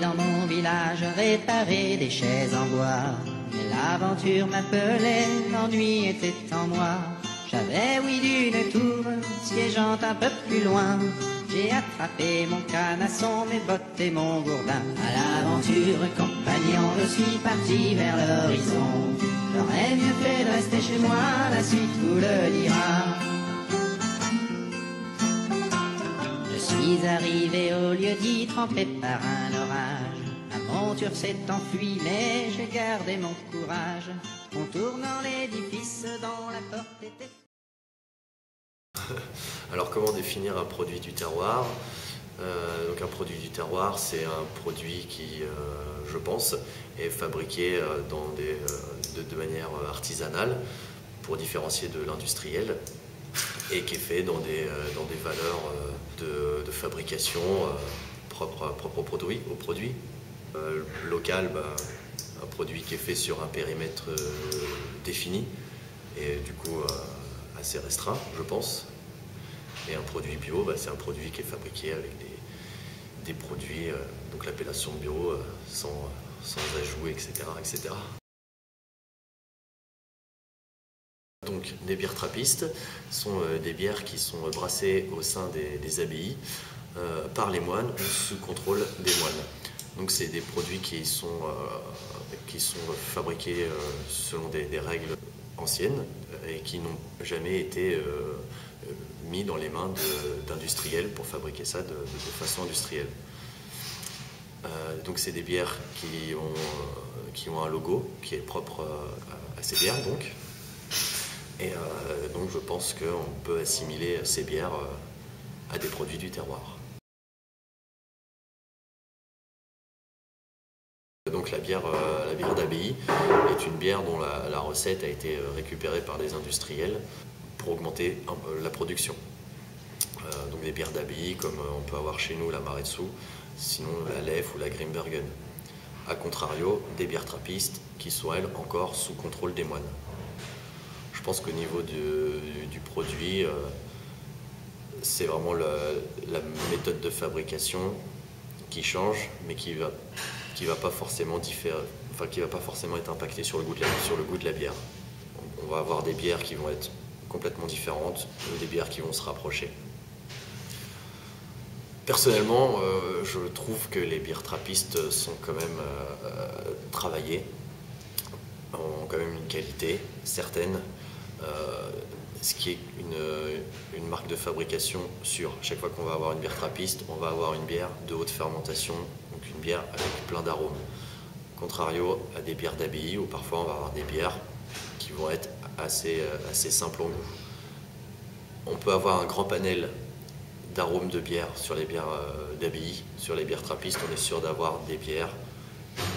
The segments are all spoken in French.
aller dans mon village réparer des chaises en bois. Mais l'aventure m'appelait, l'ennui était en moi. J'avais oui d'une tour, siégeant un peu plus loin. J'ai attrapé mon canasson, mes bottes et mon gourdin. À l'aventure, compagnon, je suis parti vers l'horizon. J'aurais mieux fait de rester chez moi, la suite vous le dira. Je suis arrivé au lieu dit, trempé par un orage. La monture s'est enfuie, mais j'ai gardé mon courage. Contournant l'édifice dont la porte était... Alors comment définir un produit du terroir? Donc un produit du terroir, c'est un produit qui, je pense, est fabriqué de manière artisanale pour différencier de l'industriel et qui est fait dans des valeurs de fabrication propres au produit. Local, un produit qui est fait sur un périmètre défini et du coup assez restreint, je pense. Et un produit bio, c'est un produit qui est fabriqué avec des produits, donc l'appellation bio, sans ajout, etc., etc. Donc les bières trappistes sont des bières qui sont brassées au sein des abbayes par les moines ou sous contrôle des moines. Donc c'est des produits qui sont fabriqués selon des règles anciennes et qui n'ont jamais été mis dans les mains d'industriels pour fabriquer ça de façon industrielle. Donc c'est des bières qui ont un logo qui est propre à ces bières donc. Et donc je pense qu'on peut assimiler ces bières à des produits du terroir. Donc la bière d'abbaye est une bière dont la recette a été récupérée par des industriels pour augmenter la production. Donc des bières d'abbaye comme on peut avoir chez nous la Maretsu, sinon la Leffe ou la Grimbergen. A contrario, des bières trappistes qui sont elles encore sous contrôle des moines. Je pense qu'au niveau du produit, c'est vraiment la méthode de fabrication qui change, mais qui va pas forcément être impactée sur le goût de la bière. On va avoir des bières qui vont être complètement différentes ou des bières qui vont se rapprocher. Personnellement, je trouve que les bières trappistes sont quand même travaillées, ont quand même une qualité certaine, ce qui est une marque de fabrication sûre. Chaque fois qu'on va avoir une bière trappiste, on va avoir une bière de haute fermentation, donc une bière avec plein d'arômes. Contrario à des bières d'abbaye où parfois on va avoir des bières qui vont être assez simples en goût. On peut avoir un grand panel d'arômes de bière sur les bières d'abbaye. Sur les bières trappistes, on est sûr d'avoir des bières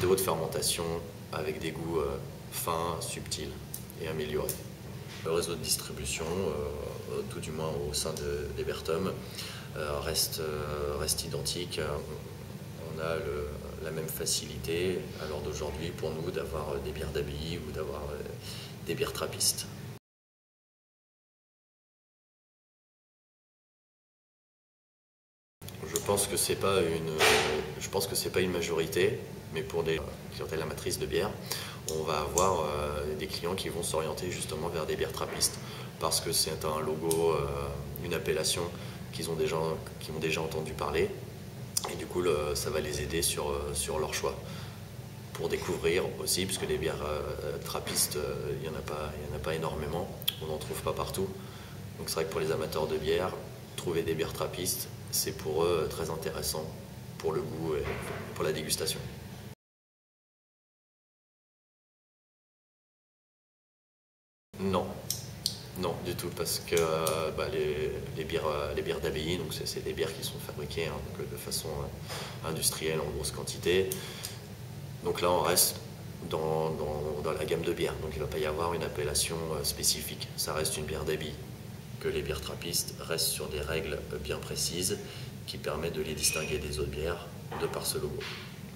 de haute fermentation avec des goûts fins, subtils et améliorés. Le réseau de distribution, tout du moins au sein des Bertum, reste identique. On a la même facilité à l'heure d'aujourd'hui pour nous d'avoir des bières d'abbaye ou d'avoir des bières trappistes. Je pense que c'est pas une majorité, mais pour des clientèles amatrices de bière, on va avoir des clients qui vont s'orienter justement vers des bières trappistes parce que c'est un logo, une appellation qu'ils ont déjà entendu parler et du coup ça va les aider sur leur choix. Pour découvrir aussi, puisque les bières trappistes, il n'y en a pas énormément, on n'en trouve pas partout. Donc c'est vrai que pour les amateurs de bière, trouver des bières trappistes, c'est pour eux très intéressant pour le goût et pour la dégustation. Non, non du tout, parce que les bières d'abbaye, donc c'est des bières qui sont fabriquées donc, de façon industrielle en grosse quantité. Donc là, on reste dans la gamme de bières, donc il ne va pas y avoir une appellation spécifique. Ça reste une bière d'abbaye. Que les bières trappistes restent sur des règles bien précises qui permettent de les distinguer des autres bières de par ce logo.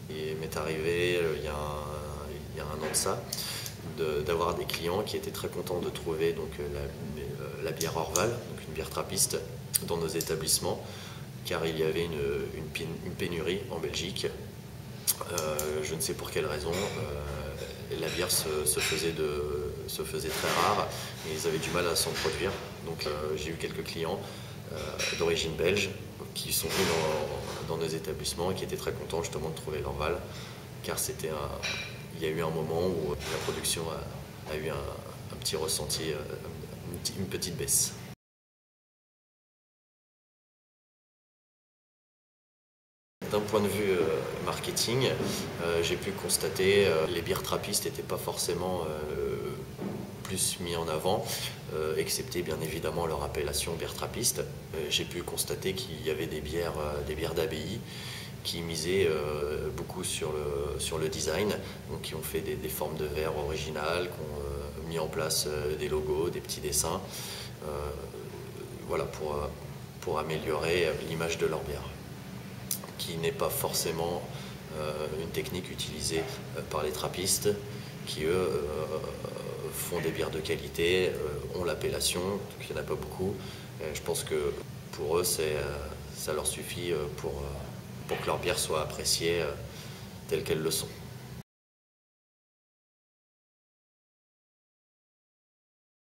Il m'est arrivé il y a un an de ça d'avoir des clients qui étaient très contents de trouver donc, la bière Orval, donc une bière trappiste, dans nos établissements, car il y avait une pénurie en Belgique Je ne sais pour quelle raison. La bière se faisait très rare et ils avaient du mal à s'en produire. Donc j'ai eu quelques clients d'origine belge qui sont venus dans nos établissements et qui étaient très contents justement de trouver l'Orval, car il y a eu un moment où la production a eu un petit ressenti, une petite baisse. D'un point de vue marketing, j'ai pu constater que les bières trappistes n'étaient pas forcément plus mis en avant, excepté bien évidemment leur appellation bière trappiste. J'ai pu constater qu'il y avait des bières d'abbaye qui misaient beaucoup sur le design, donc qui ont fait des formes de verre originales, qui ont mis en place des logos, des petits dessins, voilà, pour améliorer l'image de leur bière, qui n'est pas forcément une technique utilisée par les trappistes, qui eux font des bières de qualité, ont l'appellation, donc il n'y en a pas beaucoup. Je pense que pour eux, ça leur suffit pour que leurs bières soient appréciées telles qu'elles le sont.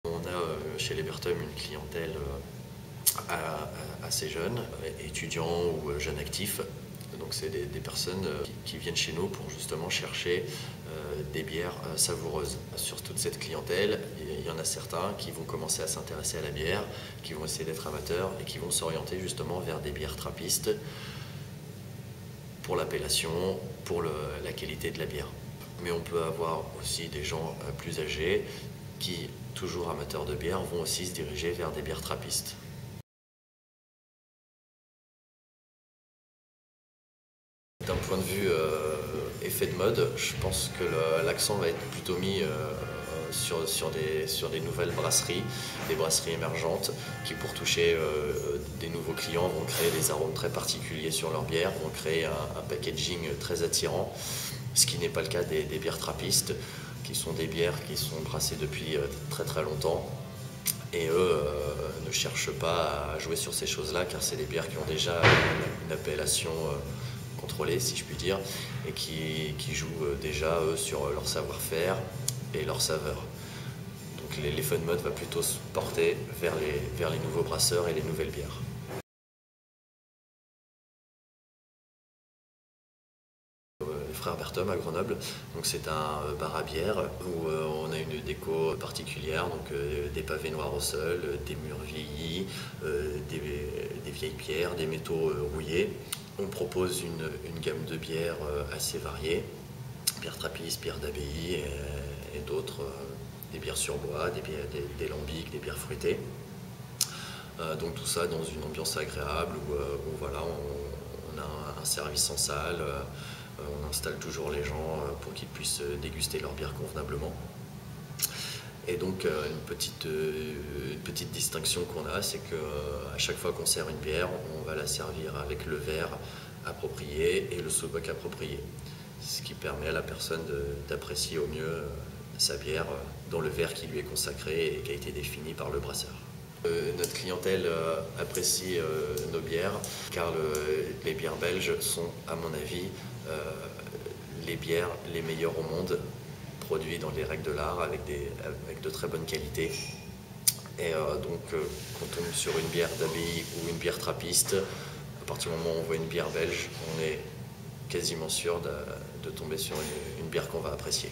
On a chez Libertum une clientèle assez jeune, étudiants ou jeunes actifs. Donc c'est des personnes qui viennent chez nous pour justement chercher des bières savoureuses. Sur toute cette clientèle, il y en a certains qui vont commencer à s'intéresser à la bière, qui vont essayer d'être amateurs et qui vont s'orienter justement vers des bières trappistes pour l'appellation, pour la qualité de la bière. Mais on peut avoir aussi des gens plus âgés qui, toujours amateurs de bière, vont aussi se diriger vers des bières trappistes. D'un point de vue effet de mode, je pense que l'accent va être plutôt mis sur des nouvelles brasseries, des brasseries émergentes qui, pour toucher des nouveaux clients, vont créer des arômes très particuliers sur leur bière, vont créer un packaging très attirant, ce qui n'est pas le cas des bières trappistes, qui sont des bières qui sont brassées depuis très très longtemps. Et eux ne cherchent pas à jouer sur ces choses-là, car c'est des bières qui ont déjà une appellation contrôlés, si je puis dire, et qui jouent déjà eux sur leur savoir-faire et leur saveur. Donc l'effet de mode va plutôt se porter vers les nouveaux brasseurs et les nouvelles bières. Les frères Berthom à Grenoble, donc c'est un bar à bière où on a une déco particulière, donc des pavés noirs au sol, des murs vieillis, des vieilles pierres, des métaux rouillés. On propose une gamme de bières assez variée, bières trappistes, bières d'abbaye et d'autres, des bières sur bois, des lambics, des bières fruitées. Donc tout ça dans une ambiance agréable où voilà, on a un service en salle, on installe toujours les gens pour qu'ils puissent déguster leur bière convenablement. Et donc une petite distinction qu'on a, c'est qu'à chaque fois qu'on sert une bière, on va la servir avec le verre approprié et le sous-boc approprié. Ce qui permet à la personne d'apprécier au mieux sa bière dans le verre qui lui est consacré et qui a été défini par le brasseur. Notre clientèle apprécie nos bières, car les bières belges sont, à mon avis, les bières les meilleures au monde, produits dans les règles de l'art avec de très bonnes qualités. Et donc quand on tombe sur une bière d'abbaye ou une bière trappiste, à partir du moment où on voit une bière belge, on est quasiment sûr de tomber sur une bière qu'on va apprécier.